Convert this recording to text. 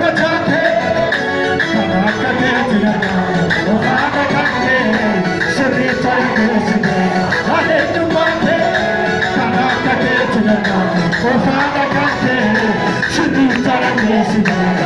बचाते कटे चिरना ओखाना काटे शरीर चल बेसने अरे तुम्हारे कटे चिरना ओखाना काटे शरीर चल बेसने